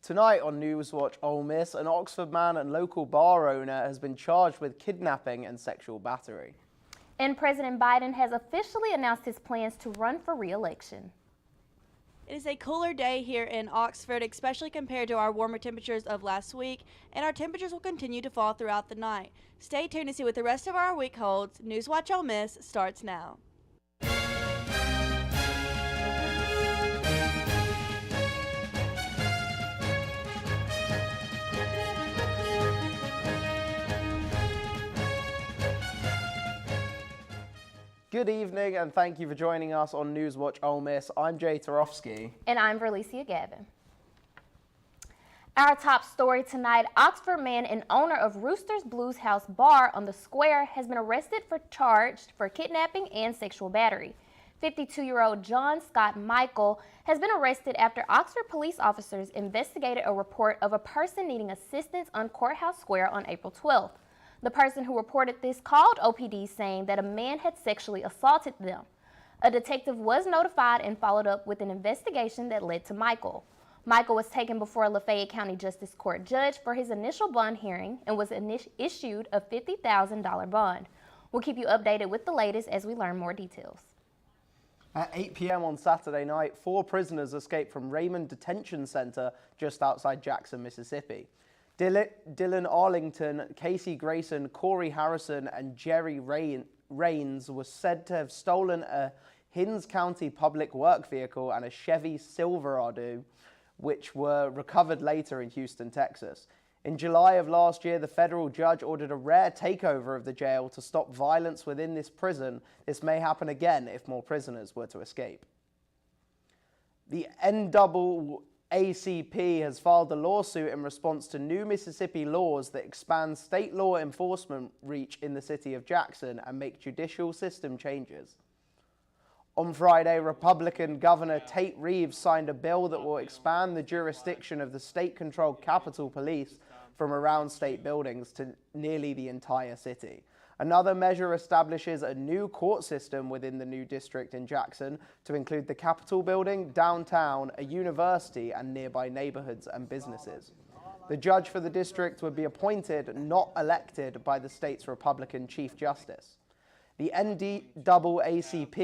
Tonight on NewsWatch Ole Miss, an Oxford man and local bar owner has been charged with kidnapping and sexual battery. And President Biden has officially announced his plans to run for re-election. It is a cooler day here in Oxford, especially compared to our warmer temperatures of last week, and our temperatures will continue to fall throughout the night. Stay tuned to see what the rest of our week holds. NewsWatch Ole Miss starts now. Good evening and thank you for joining us on NewsWatch Ole Miss. I'm Jay Tarofsky. And I'm Verlicia Gavin. Our top story tonight, Oxford man and owner of Rooster's Blues House Bar on the Square has been charged for kidnapping and sexual battery. 52-year-old John Scott Michael has been arrested after Oxford police officers investigated a report of a person needing assistance on Courthouse Square on April 12th. The person who reported this called OPD saying that a man had sexually assaulted them. A detective was notified and followed up with an investigation that led to Michael. Michael was taken before a Lafayette County Justice Court judge for his initial bond hearing and was issued a $50,000 bond. We'll keep you updated with the latest as we learn more details. At 8 p.m. on Saturday night, 4 prisoners escaped from Raymond Detention Center just outside Jackson, Mississippi. Dylan Arlington, Casey Grayson, Corey Harrison, and Jerry Rains were said to have stolen a Hinds County public work vehicle and a Chevy Silverado, which were recovered later in Houston, Texas. In July of last year, the federal judge ordered a rare takeover of the jail to stop violence within this prison. This may happen again if more prisoners were to escape. The NAACP has filed a lawsuit in response to new Mississippi laws that expand state law enforcement reach in the city of Jackson and make judicial system changes. On Friday, Republican Governor Tate Reeves signed a bill that will expand the jurisdiction of the state-controlled Capitol Police from around state buildings to nearly the entire city. Another measure establishes a new court system within the new district in Jackson to include the Capitol building, downtown, a university, and nearby neighborhoods and businesses. The judge for the district would be appointed, not elected, by the state's Republican Chief Justice. The NAACP,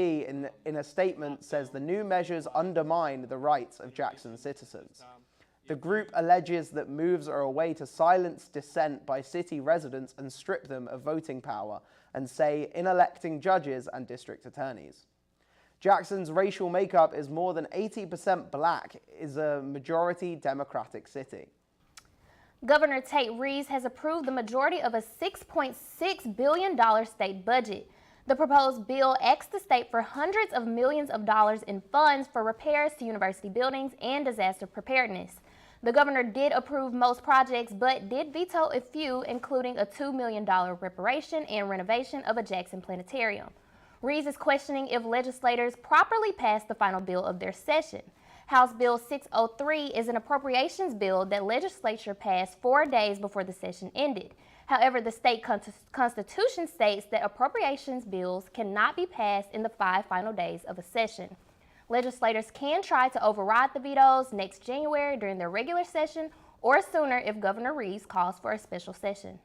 in a statement, says the new measures undermine the rights of Jackson citizens. The group alleges that moves are a way to silence dissent by city residents and strip them of voting power, and say in electing judges and district attorneys. Jackson's racial makeup is more than 80% black, is a majority Democratic city. Governor Tate Reeves has approved the majority of a $6.6 billion state budget. The proposed bill asks the state for hundreds of millions of dollars in funds for repairs to university buildings and disaster preparedness. The governor did approve most projects, but did veto a few, including a $2 million reparation and renovation of a Jackson planetarium. Reeves is questioning if legislators properly passed the final bill of their session. House Bill 603 is an appropriations bill that legislature passed 4 days before the session ended. However, the state constitution states that appropriations bills cannot be passed in the 5 final days of a session. Legislators can try to override the vetoes next January during their regular session or sooner if Governor Reeves calls for a special session.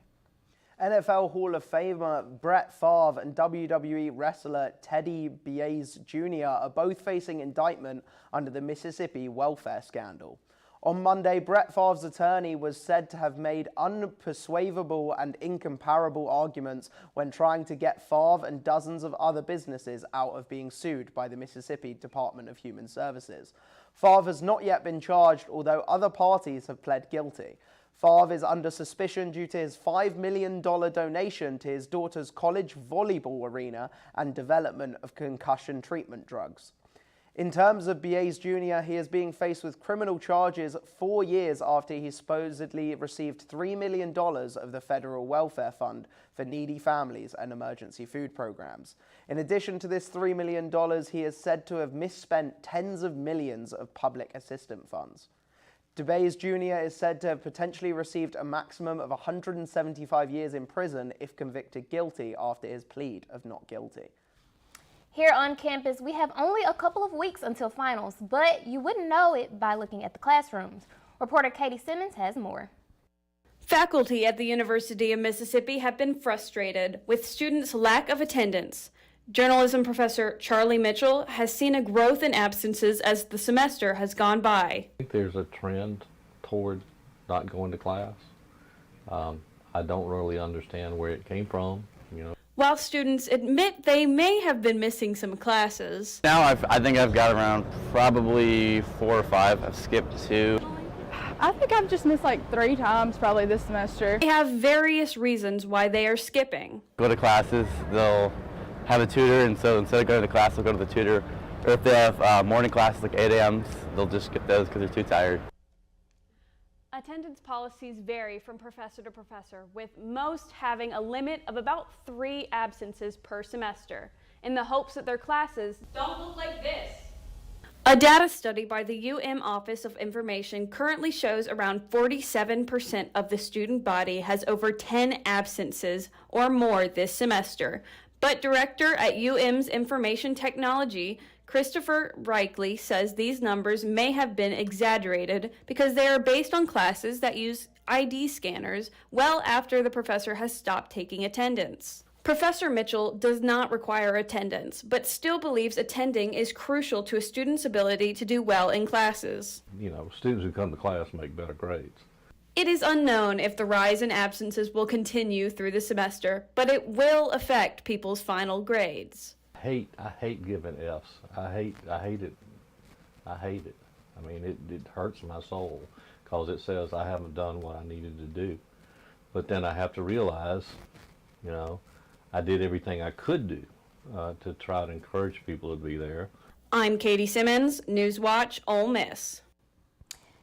NFL Hall of Famer Brett Favre and WWE wrestler Teddy DiBiase Jr. are both facing indictment under the Mississippi welfare scandal. On Monday, Brett Favre's attorney was said to have made unpersuadable and incomparable arguments when trying to get Favre and dozens of other businesses out of being sued by the Mississippi Department of Human Services. Favre has not yet been charged, although other parties have pled guilty. Favre is under suspicion due to his $5 million donation to his daughter's college volleyball arena and development of concussion treatment drugs. In terms of DiBiase Jr., he is being faced with criminal charges 4 years after he supposedly received $3 million of the federal welfare fund for needy families and emergency food programs. In addition to this $3 million, he is said to have misspent tens of millions of public assistance funds. DiBiase Jr. is said to have potentially received a maximum of 175 years in prison if convicted guilty after his plea of not guilty. Here on campus, we have only a couple of weeks until finals, but you wouldn't know it by looking at the classrooms. Reporter Katie Simmons has more. Faculty at the University of Mississippi have been frustrated with students' lack of attendance. Journalism professor Charlie Mitchell has seen a growth in absences as the semester has gone by. I think there's a trend toward not going to class. I don't really understand where it came from, While students admit they may have been missing some classes. Now I think I've got around probably 4 or 5. I've skipped 2. I think I've just missed like 3 times probably this semester. They have various reasons why they are skipping. Go to classes, they'll have a tutor, and so instead of going to class, they'll go to the tutor. Or if they have morning classes like 8 a.m., they'll just skip those because they're too tired. Attendance policies vary from professor to professor, with most having a limit of about 3 absences per semester, in the hopes that their classes don't look like this. A data study by the Office of Information currently shows around 47% of the student body has over 10 absences or more this semester. But director at UM's Information Technology, Christopher Reichley, says these numbers may have been exaggerated because they are based on classes that use ID scanners well after the professor has stopped taking attendance. Professor Mitchell does not require attendance, but still believes attending is crucial to a student's ability to do well in classes. Students who come to class make better grades. It is unknown if the rise in absences will continue through the semester, but it will affect people's final grades. I hate giving F's. I hate it. I mean, it hurts my soul because it says I haven't done what I needed to do. But then I have to realize, I did everything I could do to try to encourage people to be there. I'm Katie Simmons, NewsWatch Ole Miss.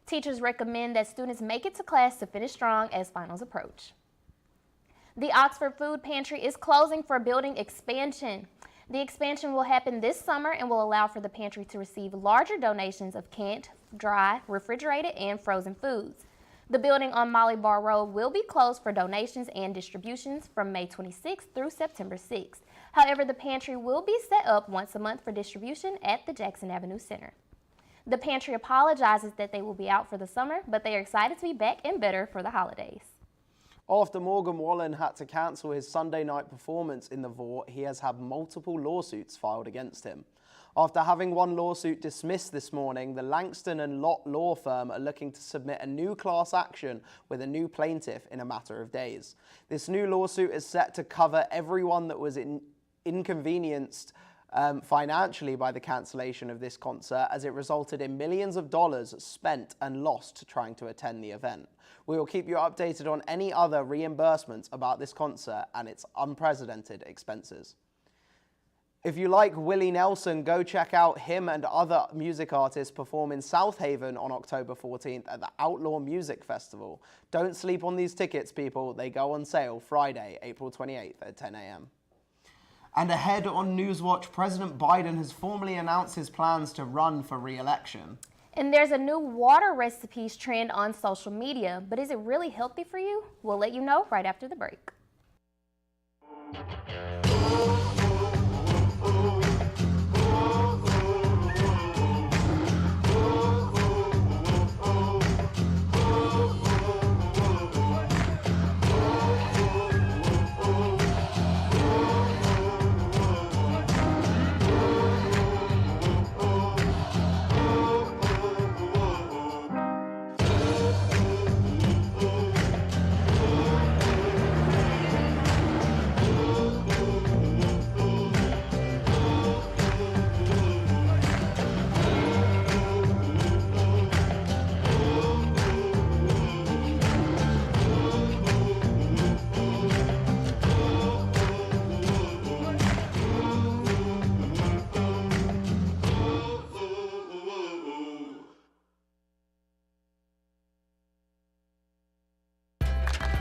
Teachers recommend that students make it to class to finish strong as finals approach. The Oxford Food Pantry is closing for building expansion. The expansion will happen this summer and will allow for the pantry to receive larger donations of canned, dry, refrigerated, and frozen foods. The building on Molly Bar Road will be closed for donations and distributions from May 26th through September 6th. However, the pantry will be set up once a month for distribution at the Jackson Avenue Center. The pantry apologizes that they will be out for the summer, but they are excited to be back and better for the holidays. After Morgan Wallen had to cancel his Sunday night performance in the Vort, he has had multiple lawsuits filed against him. After having one lawsuit dismissed this morning, the Langston and Lott law firm are looking to submit a new class action with a new plaintiff in a matter of days. This new lawsuit is set to cover everyone that was inconvenienced financially by the cancellation of this concert, as it resulted in millions of dollars spent and lost trying to attend the event. We will keep you updated on any other reimbursements about this concert and its unprecedented expenses. If you like Willie Nelson, go check out him and other music artists perform in South Haven on October 14th at the Outlaw Music Festival. Don't sleep on these tickets, people. They go on sale Friday, April 28th at 10 a.m. And ahead on Newswatch, President Biden has formally announced his plans to run for re-election. And there's a new water recipes trend on social media, but is it really healthy for you? We'll let you know right after the break.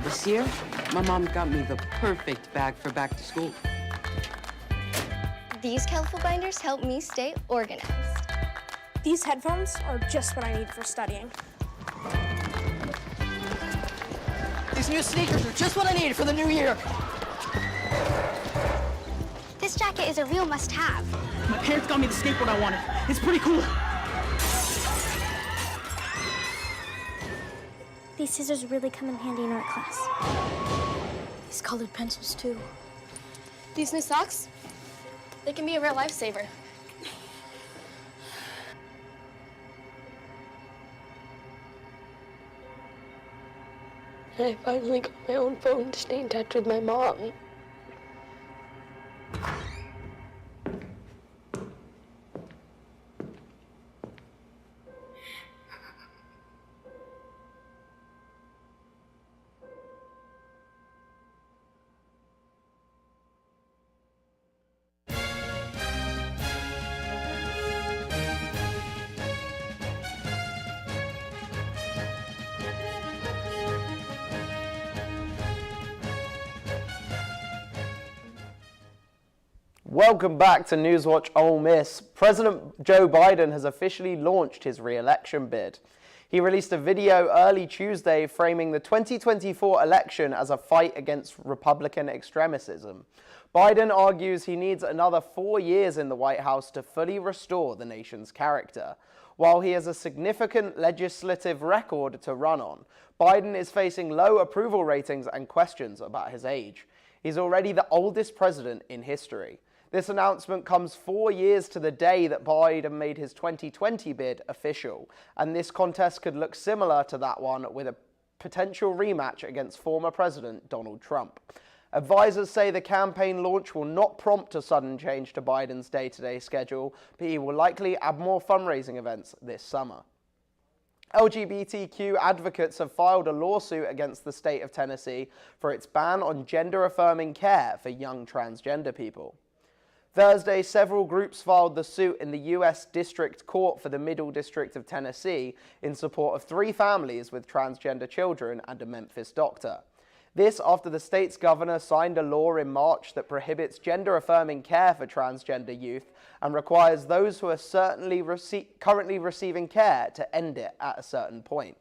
This year, my mom got me the perfect bag for back to school. These colorful binders help me stay organized. These headphones are just what I need for studying. These new sneakers are just what I need for the new year. This jacket is a real must-have. My parents got me the skateboard I wanted. It's pretty cool. These scissors really come in handy in art class. These colored pencils, too. These new socks, they can be a real lifesaver. And I finally got my own phone to stay in touch with my mom. Welcome back to NewsWatch Ole Miss. President Joe Biden has officially launched his re-election bid. He released a video early Tuesday framing the 2024 election as a fight against Republican extremism. Biden argues he needs another 4 years in the White House to fully restore the nation's character. While he has a significant legislative record to run on, Biden is facing low approval ratings and questions about his age. He's already the oldest president in history. This announcement comes 4 years to the day that Biden made his 2020 bid official, and this contest could look similar to that one with a potential rematch against former President Donald Trump. Advisors say the campaign launch will not prompt a sudden change to Biden's day-to-day schedule, but he will likely add more fundraising events this summer. LGBTQ advocates have filed a lawsuit against the state of Tennessee for its ban on gender-affirming care for young transgender people. Thursday, several groups filed the suit in the U.S. District Court for the Middle District of Tennessee in support of 3 families with transgender children and a Memphis doctor. This after the state's governor signed a law in March that prohibits gender-affirming care for transgender youth and requires those who are currently receiving care to end it at a certain point.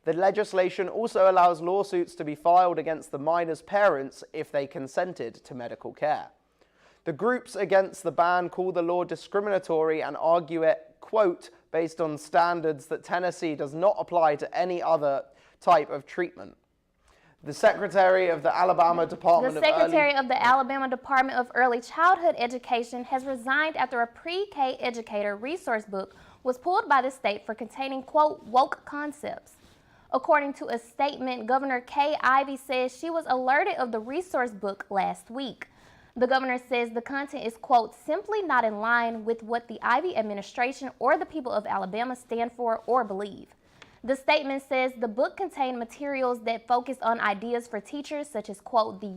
The legislation also allows lawsuits to be filed against the minor's parents if they consented to medical care. The groups against the ban call the law discriminatory and argue it, quote, based on standards that Tennessee does not apply to any other type of treatment. The Secretary of the Alabama Department of Early Childhood Education has resigned after a pre-K educator resource book was pulled by the state for containing, quote, woke concepts. According to a statement, Governor Kay Ivey says she was alerted of the resource book last week. The governor says the content is, quote, simply not in line with what the Ivey administration or the people of Alabama stand for or believe. The statement says the book contained materials that focus on ideas for teachers such as, quote, the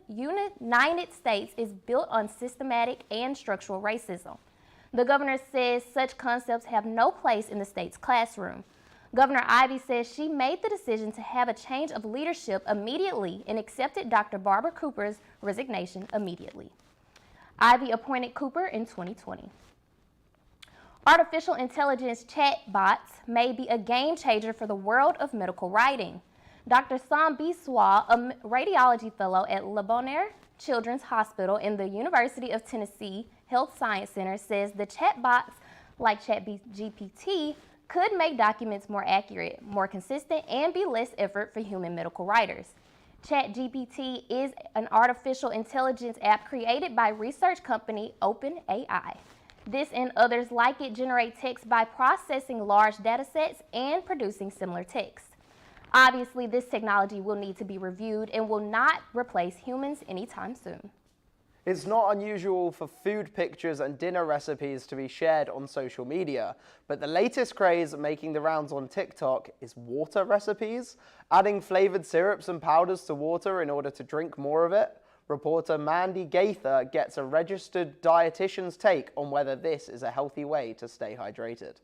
United States is built on systematic and structural racism. The governor says such concepts have no place in the state's classroom. Governor Ivey says she made the decision to have a change of leadership immediately and accepted Dr. Barbara Cooper's resignation immediately. Ivey appointed Cooper in 2020. Artificial intelligence chatbots may be a game changer for the world of medical writing. Dr. Sam Biswa, a radiology fellow at Le Bonheur Children's Hospital in the University of Tennessee Health Science Center, says the chatbots like ChatGPT could make documents more accurate, more consistent, and be less effort for human medical writers. ChatGPT is an artificial intelligence app created by research company OpenAI. This and others like it generate text by processing large data sets and producing similar text. Obviously, this technology will need to be reviewed and will not replace humans anytime soon. It's not unusual for food pictures and dinner recipes to be shared on social media, but the latest craze making the rounds on TikTok is water recipes. Adding flavored syrups and powders to water in order to drink more of it. Reporter Mandy Gaither gets a registered dietitian's take on whether this is a healthy way to stay hydrated.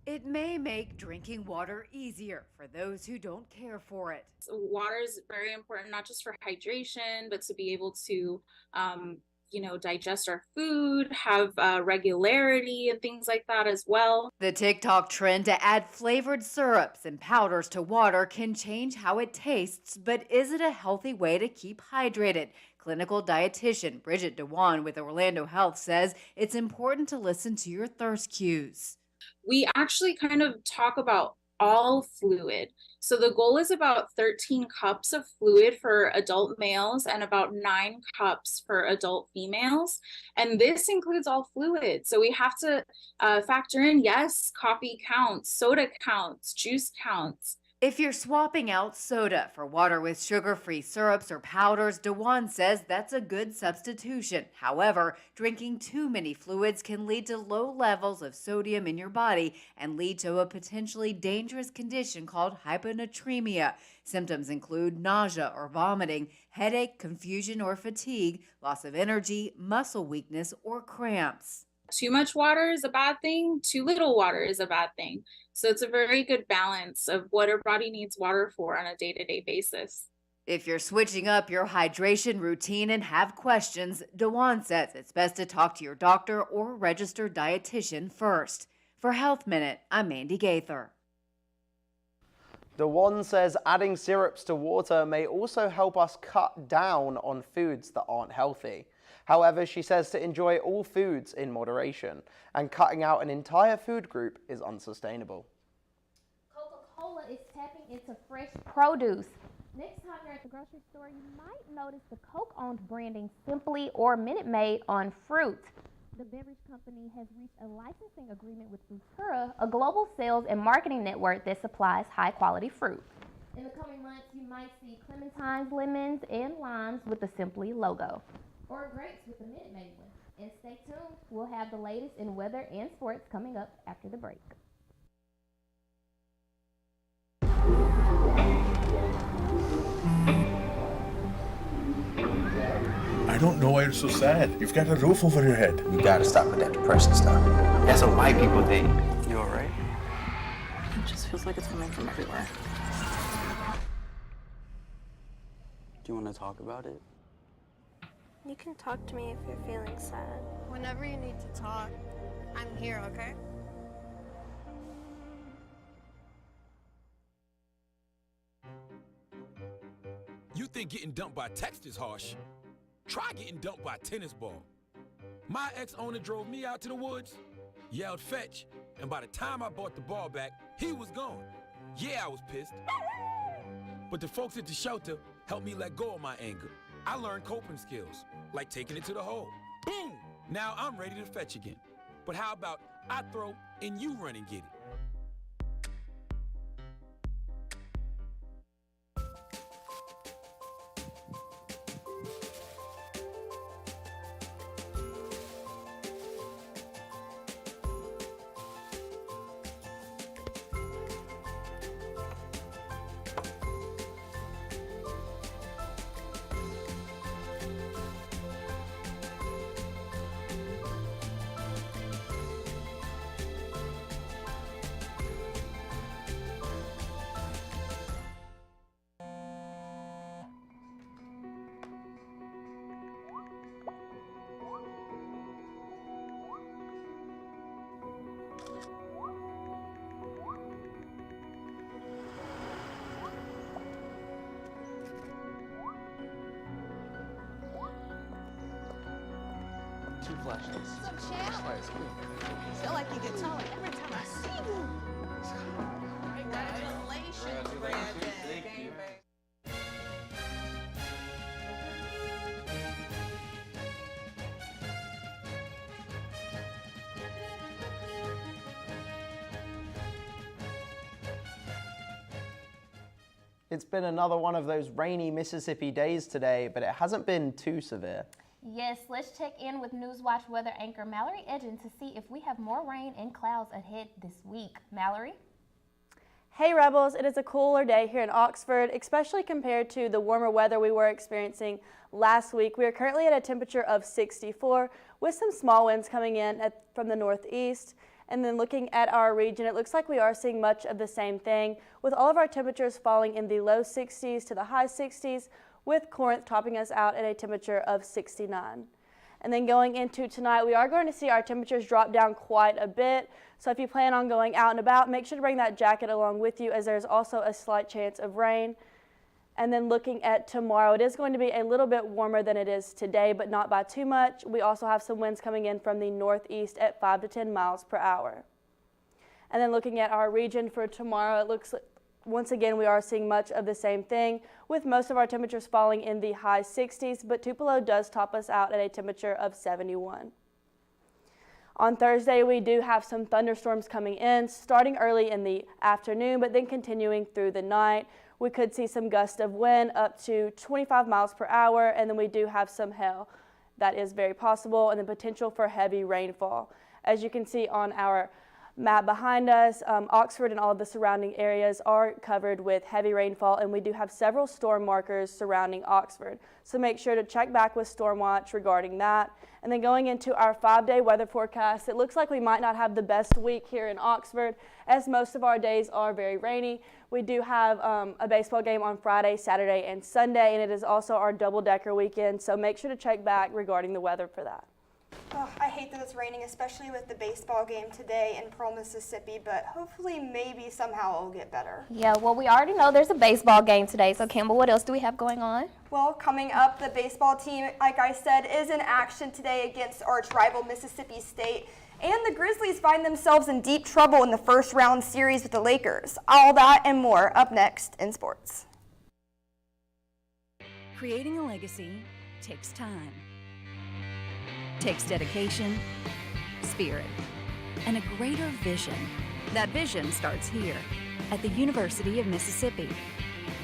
It may make drinking water easier for those who don't care for it. Water is very important, not just for hydration, but to be able to, digest our food, have regularity and things like that as well. The TikTok trend to add flavored syrups and powders to water can change how it tastes, but is it a healthy way to keep hydrated? Clinical dietitian Bridget Dewan with Orlando Health says it's important to listen to your thirst cues. We actually kind of talk about all fluid. So the goal is about 13 cups of fluid for adult males and about 9 cups for adult females. And this includes all fluid. So we have to factor in, yes, coffee counts, soda counts, juice counts. If you're swapping out soda for water with sugar-free syrups or powders, DeJuan says that's a good substitution. However, drinking too many fluids can lead to low levels of sodium in your body and lead to a potentially dangerous condition called hyponatremia. Symptoms include nausea or vomiting, headache, confusion or fatigue, loss of energy, muscle weakness, or cramps. Too much water is a bad thing. Too little water is a bad thing. So it's a very good balance of what our body needs water for on a day-to-day basis. If you're switching up your hydration routine and have questions, DeJuan says it's best to talk to your doctor or registered dietitian first. For Health Minute, I'm Mandy Gaither. DeJuan says adding syrups to water may also help us cut down on foods that aren't healthy. However, she says to enjoy all foods in moderation, and cutting out an entire food group is unsustainable. Coca-Cola is tapping into fresh produce. Next time you're at the grocery store, you might notice the Coke-owned branding Simply or Minute Maid on fruit. The beverage company has reached a licensing agreement with Futura, a global sales and marketing network that supplies high-quality fruit. In the coming months, you might see clementines, lemons, and limes with the Simply logo, or grapes with the Minute Maid one. And stay tuned, we'll have the latest in weather and sports coming up after the break. I don't know why you're so sad. You've got a roof over your head. You gotta stop with that depression stuff. That's what white people think. You alright? It just feels like it's coming from everywhere. Do you want to talk about it? You can talk to me if you're feeling sad. Whenever you need to talk, I'm here, okay? You think getting dumped by text is harsh? Try getting dumped by a tennis ball. My ex-owner drove me out to the woods, yelled fetch, and by the time I brought the ball back, he was gone. Yeah, I was pissed. But the folks at the shelter helped me let go of my anger. I learned coping skills, like taking it to the hole. Boom! Now I'm ready to fetch again. But how about I throw and you run and get it? Two flashlights. What's up, champ? Feel like you get taller every time I see you. Congratulations, Brandon. Thank you. It's been another one of those rainy Mississippi days today, but it hasn't been too severe. Yes, let's check in with NewsWatch weather anchor Mallory Edgen to see if we have more rain and clouds ahead this week. Mallory? Hey Rebels, it is a cooler day here in Oxford, especially compared to the warmer weather we were experiencing last week. We are currently at a temperature of 64 with some small winds coming in from the northeast. And then looking at our region, it looks like we are seeing much of the same thing, with all of our temperatures falling in the low 60s to the high 60s, with Corinth topping us out at a temperature of 69. And then going into tonight, we are going to see our temperatures drop down quite a bit. So if you plan on going out and about, make sure to bring that jacket along with you, as there's also a slight chance of rain. And then looking at tomorrow, it is going to be a little bit warmer than it is today, but not by too much. We also have some winds coming in from the northeast at 5 to 10 miles per hour. And then looking at our region for tomorrow, it looks like once again we are seeing much of the same thing, with most of our temperatures falling in the high 60s, but Tupelo does top us out at a temperature of 71. On Thursday, we do have some thunderstorms coming in, starting early in the afternoon, but then continuing through the night. We could see some gusts of wind up to 25 miles per hour, and then we do have some hail. That is very possible, and the potential for heavy rainfall. As you can see on our map behind us, Oxford and all of the surrounding areas are covered with heavy rainfall, and we do have several storm markers surrounding Oxford. So make sure to check back with Storm Watch regarding that. And then going into our 5-day weather forecast, it looks like we might not have the best week here in Oxford, as most of our days are very rainy. We do have a baseball game on Friday, Saturday, and Sunday, and it is also our double-decker weekend, so make sure to check back regarding the weather for that. Oh, I hate that it's raining, especially with the baseball game today in Pearl, Mississippi, but hopefully maybe somehow it'll get better. Yeah, well, we already know there's a baseball game today, so Campbell, what else do we have going on? Well, coming up, the baseball team, like I said, is in action today against arch rival Mississippi State, and the Grizzlies find themselves in deep trouble in the first round series with the Lakers. All that and more up next in sports. Creating a legacy takes time. Takes dedication, spirit, and a greater vision. That vision starts here, at the University of Mississippi.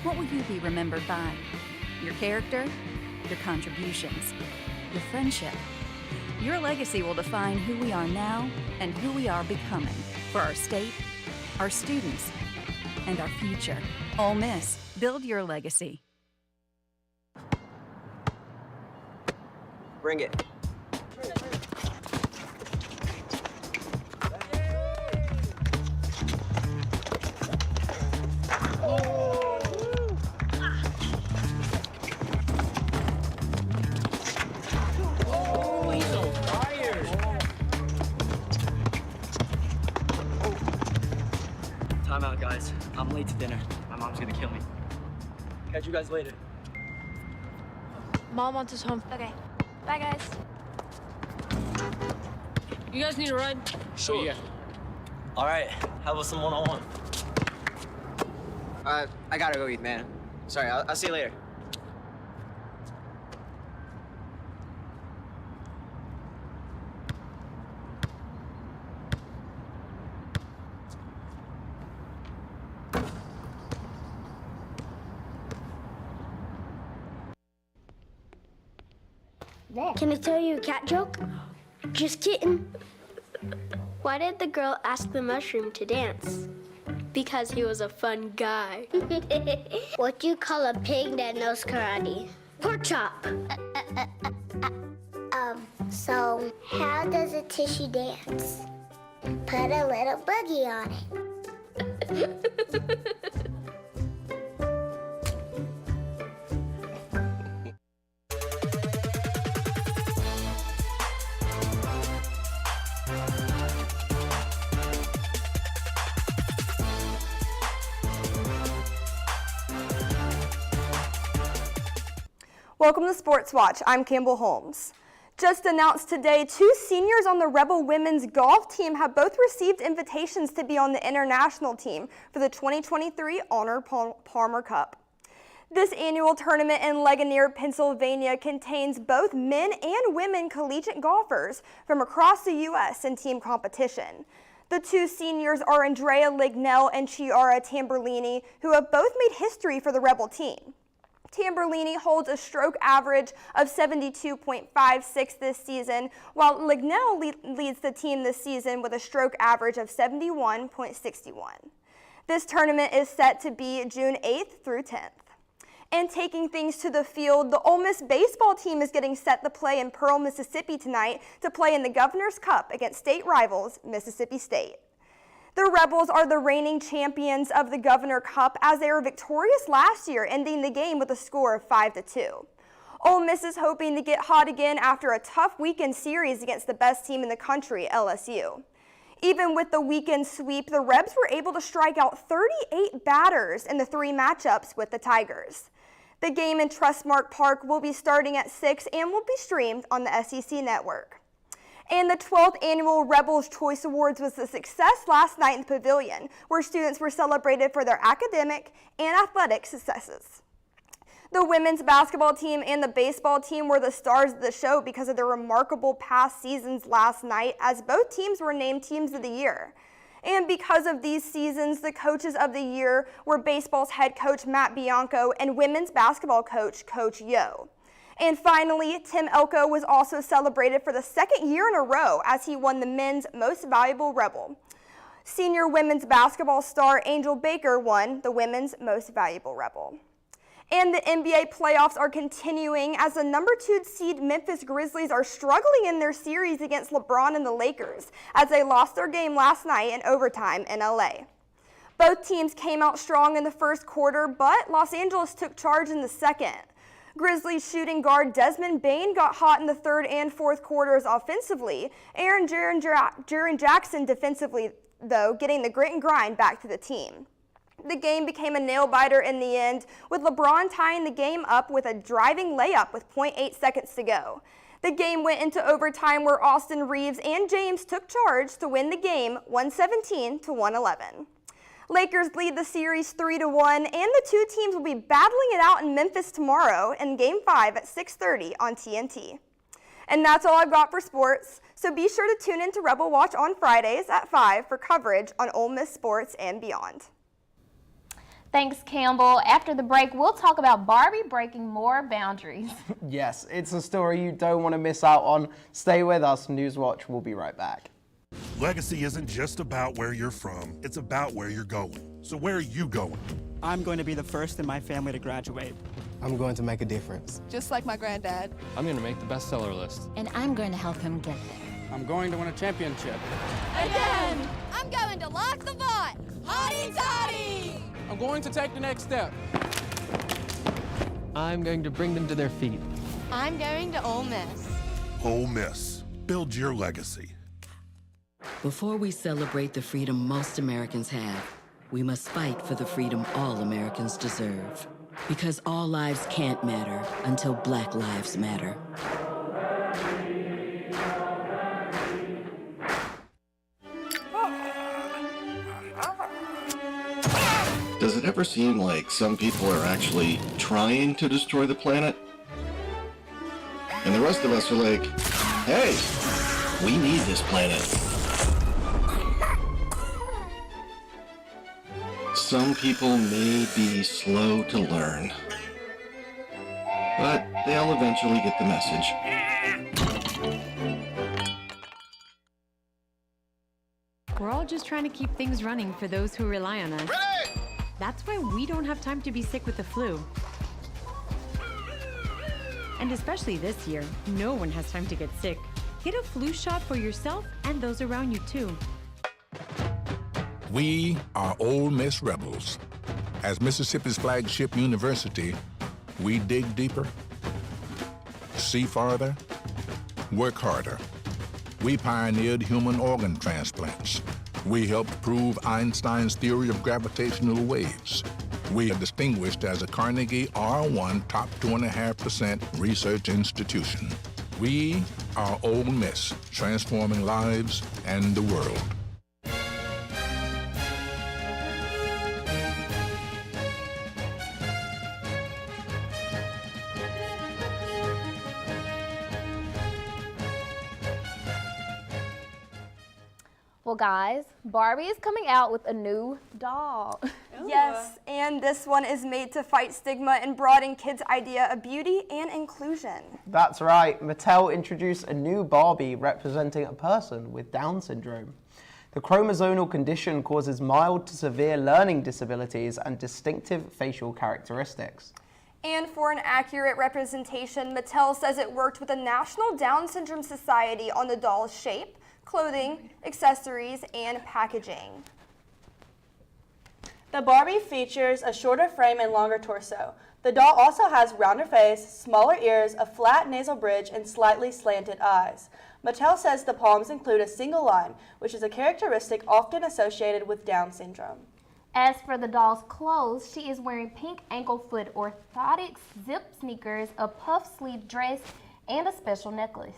What will you be remembered by? Your character, your contributions, your friendship. Your legacy will define who we are now and who we are becoming for our state, our students, and our future. Ole Miss, build your legacy. Bring it. Time out, guys. I'm late to dinner. My mom's gonna kill me. Catch you guys later. Mom wants us home. Okay. Bye, guys. You guys need a ride? Sure. Yeah. All right. How about some one-on-one? I gotta go eat, man. Sorry. I'll see you later. Can I tell you a cat joke? Just kidding. Why did the girl ask the mushroom to dance? Because he was a fun guy. What do you call a pig that knows karate? Pork chop. So how does a tissue dance? Put a little boogie on it. Welcome to Sports Watch. I'm Campbell Holmes. Just announced today, 2 seniors on the Rebel women's golf team have both received invitations to be on the international team for the 2023 Honor Palmer Cup. This annual tournament in Ligonier, Pennsylvania contains both men and women collegiate golfers from across the U.S. in team competition. The 2 seniors are Andrea Lignell and Chiara Tamberlini, who have both made history for the Rebel team. Tamberlini holds a stroke average of 72.56 this season, while Lignell leads the team this season with a stroke average of 71.61. This tournament is set to be June 8th through 10th. And taking things to the field, the Ole Miss baseball team is getting set to play in Pearl, Mississippi tonight to play in the Governor's Cup against state rivals Mississippi State. The Rebels are the reigning champions of the Governor Cup as they were victorious last year, ending the game with a score of 5-2. Ole Miss is hoping to get hot again after a tough weekend series against the best team in the country, LSU. Even with the weekend sweep, the Rebs were able to strike out 38 batters in the 3 matchups with the Tigers. The game in Trustmark Park will be starting at 6 and will be streamed on the SEC network. And the 12th Annual Rebels Choice Awards was a success last night in the pavilion, where students were celebrated for their academic and athletic successes. The women's basketball team and the baseball team were the stars of the show because of their remarkable past seasons last night, as both teams were named Teams of the Year. And because of these seasons, the coaches of the year were baseball's head coach Matt Bianco and women's basketball coach Coach Yo. And finally, Tim Elko was also celebrated for the second year in a row as he won the Men's Most Valuable Rebel. Senior women's basketball star Angel Baker won the Women's Most Valuable Rebel. And the NBA playoffs are continuing as the number 2 seed Memphis Grizzlies are struggling in their series against LeBron and the Lakers as they lost their game last night in overtime in LA. Both teams came out strong in the first quarter, but Los Angeles took charge in the second. Grizzlies shooting guard Desmond Bane got hot in the third and fourth quarters offensively, and Jaren Jackson defensively, though, getting the grit and grind back to the team. The game became a nail-biter in the end, with LeBron tying the game up with a driving layup with 0.8 seconds to go. The game went into overtime where Austin Reeves and James took charge to win the game 117-111. Lakers lead the series 3-1, and the two teams will be battling it out in Memphis tomorrow in Game 5 at 6:30 on TNT. And that's all I've got for sports, so be sure to tune in to Rebel Watch on Fridays at 5 for coverage on Ole Miss sports and beyond. Thanks, Campbell. After the break, we'll talk about Barbie breaking more boundaries. Yes, it's a story you don't want to miss out on. Stay with us. NewsWatch will be right back. Legacy isn't just about where you're from, it's about where you're going. So where are you going? I'm going to be the first in my family to graduate. I'm going to make a difference. Just like my granddad. I'm going to make the bestseller list. And I'm going to help him get there. I'm going to win a championship. Again! I'm going to lock the vault! Hotty toddy! I'm going to take the next step. I'm going to bring them to their feet. I'm going to Ole Miss. Ole Miss. Build your legacy. Before we celebrate the freedom most Americans have, we must fight for the freedom all Americans deserve. Because all lives can't matter until Black lives matter. Does it ever seem like some people are actually trying to destroy the planet? And the rest of us are like, hey, we need this planet. Some people may be slow to learn, but they'll eventually get the message. We're all just trying to keep things running for those who rely on us. That's why we don't have time to be sick with the flu. And especially this year, no one has time to get sick. Get a flu shot for yourself and those around you too. We are Ole Miss Rebels. As Mississippi's flagship university, we dig deeper, see farther, work harder. We pioneered human organ transplants. We helped prove Einstein's theory of gravitational waves. We are distinguished as a Carnegie R1 top 2.5% research institution. We are Ole Miss, transforming lives and the world. Well, guys, Barbie is coming out with a new doll. Yes, and this one is made to fight stigma and broaden kids' idea of beauty and inclusion. That's right. Mattel introduced a new Barbie representing a person with Down syndrome. The chromosomal condition causes mild to severe learning disabilities and distinctive facial characteristics. And for an accurate representation, Mattel says it worked with the National Down Syndrome Society on the doll's shape, clothing, accessories, and packaging. The Barbie features a shorter frame and longer torso. The doll also has rounder face, smaller ears, a flat nasal bridge, and slightly slanted eyes. Mattel says the palms include a single line, which is a characteristic often associated with Down syndrome. As for the doll's clothes, she is wearing pink ankle-foot orthotics, zip sneakers, a puff sleeve dress, and a special necklace.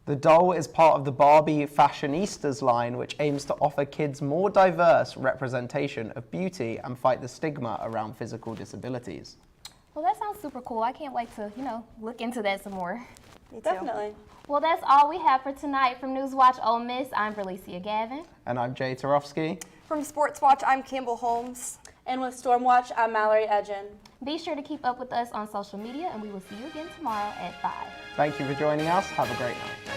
The doll is part of the Barbie Fashionistas line, which aims to offer kids more diverse representation of beauty and fight the stigma around physical disabilities. Well, that sounds super cool. I can't wait to, look into that some more. Me too. Definitely. Well, that's all we have for tonight. From NewsWatch Ole Miss, I'm Felicia Gavin. And I'm Jay Tarofsky. From Sports Watch, I'm Campbell Holmes. And with Stormwatch, I'm Mallory Edgen. Be sure to keep up with us on social media, and we will see you again tomorrow at 5. Thank you for joining us. Have a great night.